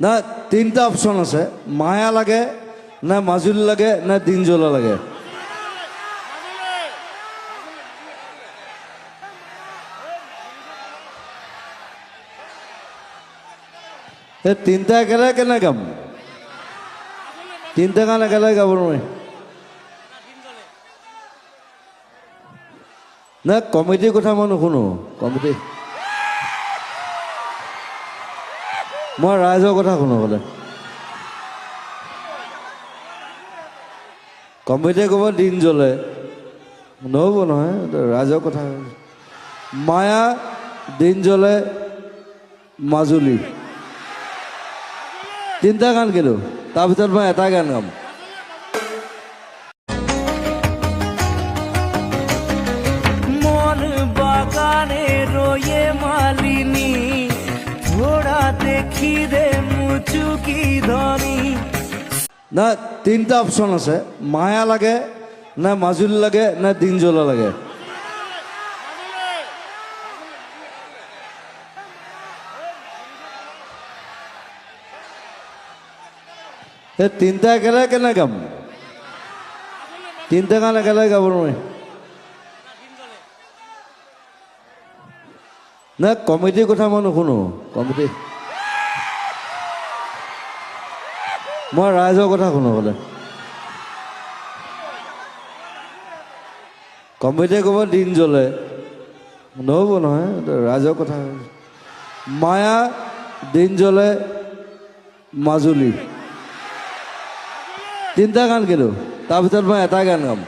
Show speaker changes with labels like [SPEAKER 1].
[SPEAKER 1] না তিনটা অপশন আছে, মায়া লাগে না মাজুলী লাগে না দিন জ্বলা লাগে। তিনটা একেলগে কেনে গাম? তিনটা গান একেলগে গাব নোৱাৰি না। কমিটিৰ কথা মই নুশুনো। কমিটি মই ৰাইজৰ কথা শুনো বোলে। কমিটিয়ে ক'ব দিন জ্বলে, নহ'ব নহয়, ৰাইজৰ কথা। মায়া, দিন জ্বলে, মাজুলী, তিনিটা গান কিনো, তাৰ ভিতৰত মই এটা গান গাম।
[SPEAKER 2] মন বাগানে রয়ে মালিনী, ঘোড়া দেখি রে মুচুকি ধনী।
[SPEAKER 1] না তিনিটা অপশ্যন আছে, মায়া লাগে না মাজুলী লাগে না দিন জ্বলা লাগে। তিনিটা একেলগে কেনে গাম? তিনিটা গান একেলগে গাব নোৱাৰি না। কমিটিৰ কথা মই নুশুনো। কমিটি মই ৰাইজৰ কথা শুনো বোলে। কমিটিয়ে ক'ব দিন জ্বলে, নহ'ব নহয়, ৰাইজৰ কথা। মায়া, দিন জ্বলে, মাজুলী, তিনিটা গান কিনো, তাৰ ভিতৰত মই এটা গান গাম।